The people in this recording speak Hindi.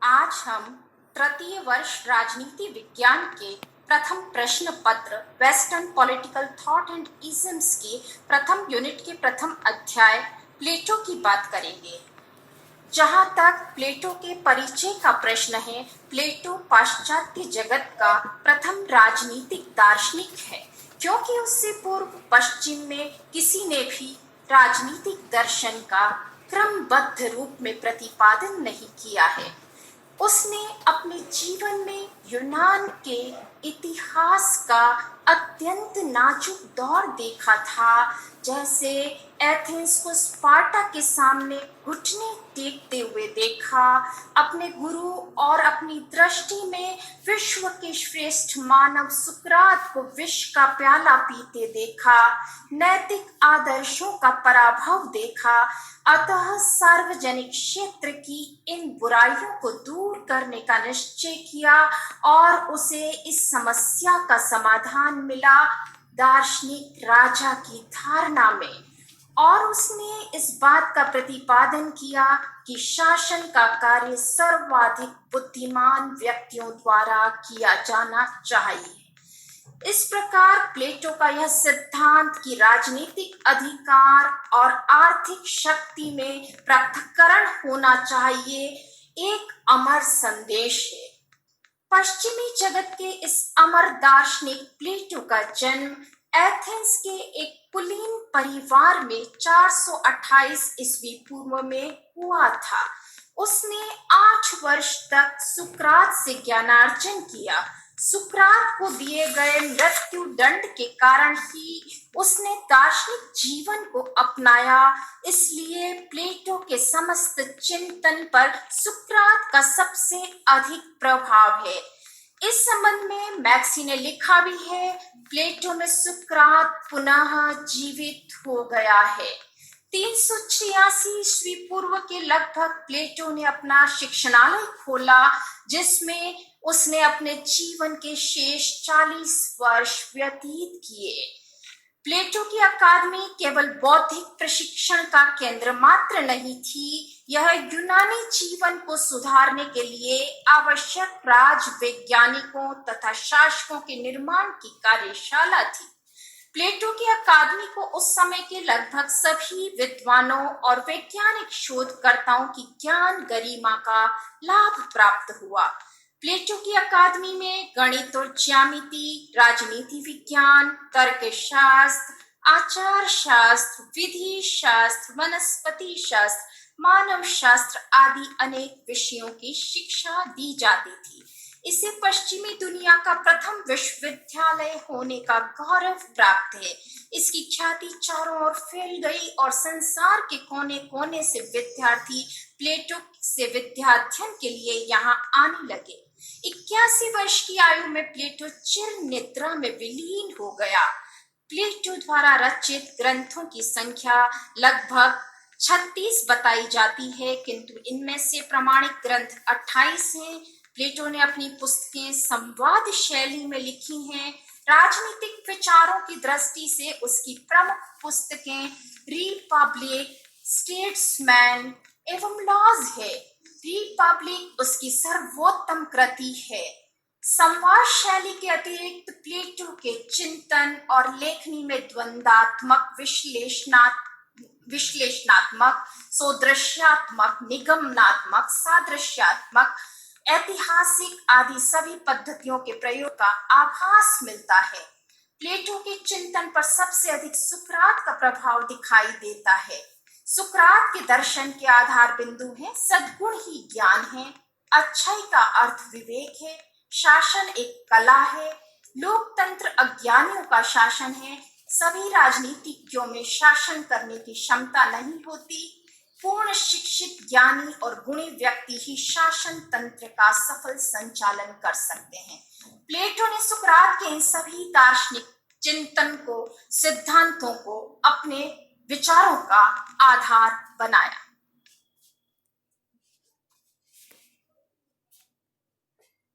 आज हम तृतीय वर्ष राजनीति विज्ञान के प्रथम प्रश्न पत्र western political thought and isms के प्रथम यूनिट के प्रथम अध्याय प्लेटो की बात करेंगे। जहाँ तक प्लेटो के परिचय का प्रश्न है, प्लेटो पाश्चात्य जगत का प्रथम राजनीतिक दार्शनिक है, क्योंकि उससे पूर्व पश्चिम में किसी ने भी राजनीतिक दर्शन का क्रमबद्ध रूप में प्रतिपादन नहीं किया है। उसने अपने जीवन में यूनान के इतिहास का अत्यंत नाजुक दौर देखा था, जैसे एथेंस को स्पार्टा के सामने घुटने टेकते हुए देखा, अपने गुरु और अपनी दृष्टि में विश्व के श्रेष्ठ मानव सुकरात को विष का प्याला पीते देखा, नैतिक आदर्शों का पराभव देखा। अतः सार्वजनिक क्षेत्र की इन बुराइयों को दूर करने का निश्चय किया और उसे इस समस्या का समाधान मिला दार्शनिक राजा की धारणा में, और उसने इस बात का प्रतिपादन किया कि शासन का कार्य सर्वाधिक बुद्धिमान व्यक्तियों द्वारा किया जाना चाहिए। इस प्रकार प्लेटो का यह सिद्धांत कि राजनीतिक अधिकार और आर्थिक शक्ति में पृथक्करण होना चाहिए एक अमर संदेश है। पश्चिमी जगत के इस अमर दार्शनिक प्लेटो का जन्म एथेंस के एक कुलीन परिवार में 428 ईस्वी पूर्व में हुआ था। उसने 8 वर्ष तक सुकरात से ज्ञानार्जन किया। सुकरात को दिए गए मृत्यु दंड के कारण ही उसने दार्शनिक जीवन को अपनाया, इसलिए प्लेटो के समस्त चिंतन पर सुकरात का सबसे अधिक प्रभाव है। इस संबंध में मैक्सी ने लिखा भी है, प्लेटो में सुकरात पुनः जीवित हो गया है। 386 ईस्वी पूर्व के लगभग प्लेटो ने अपना शिक्षणालय खोला, जिसमें उसने अपने जीवन के शेष 40 वर्ष व्यतीत किए। प्लेटो की अकादमी केवल बौद्धिक प्रशिक्षण का केंद्र मात्र नहीं थी, यह यूनानी जीवन को सुधारने के लिए आवश्यक राजवैज्ञानिकों तथा शासकों के निर्माण की कार्यशाला थी। प्लेटो की अकादमी को उस समय के लगभग सभी विद्वानों और वैज्ञानिक शोधकर्ताओं की ज्ञान गरिमा का लाभ प्राप्त हुआ। प्लेटो की अकादमी में गणित और ज्यामिति, राजनीति विज्ञान, तर्कशास्त्र, आचार शास्त्र, विधि शास्त्र, वनस्पति शास्त्र, मानव शास्त्र आदि अनेक विषयों की शिक्षा दी जाती थी। इसे पश्चिमी दुनिया का प्रथम विश्वविद्यालय होने का गौरव प्राप्त है। इसकी ख्याति चारों ओर फैल गई और संसार के कोने कोने से विद्यार्थी प्लेटो से विद्याध्ययन के लिए यहाँ आने लगे। 81 वर्ष की आयु में प्लेटो चिर निद्रा में विलीन हो गया। प्लेटो द्वारा रचित ग्रंथों की संख्या लगभग 36 बताई जाती है, किंतु इनमें से प्रमाणिक ग्रंथ 28 हैं। प्लेटो ने अपनी पुस्तकें संवाद शैली में लिखी हैं। राजनीतिक विचारों की दृष्टि से उसकी प्रमुख पुस्तकें रिपब्लिक, स्टेट्समैन एवं लॉज है। रिपब्लिक उसकी सर्वोत्तम कृति है। संवाद शैली के अतिरिक्त प्लेटो के चिंतन और लेखनी में द्वंद्वात्मक, विश्लेषणात्मक, सौदृश्यात्मक, निगमनात्मक, सादृश्यात्मक, ऐतिहासिक आदि सभी पद्धतियों के प्रयोग का आभास मिलता है। प्लेटो के चिंतन पर सबसे अधिक सुकरात का प्रभाव दिखाई देता है। सुकरात के दर्शन के आधार बिंदु हैं सद्गुण ही ज्ञान है, अच्छाई का अर्थ विवेक है, शासन एक कला है, लोकतंत्र अज्ञानियों का शासन है, सभी राजनीतिज्ञों में शासन करने की क्षमता नहीं होती, पूर्ण शिक्षित, ज्ञानी और गुणी व्यक्ति ही शासन तंत्र का सफल संचालन कर सकते हैं। प्लेटो ने सुकरात के इन सभी दार्शनिक चिंतन को, सिद्धांतों को अपने विचारों का आधार बनाया।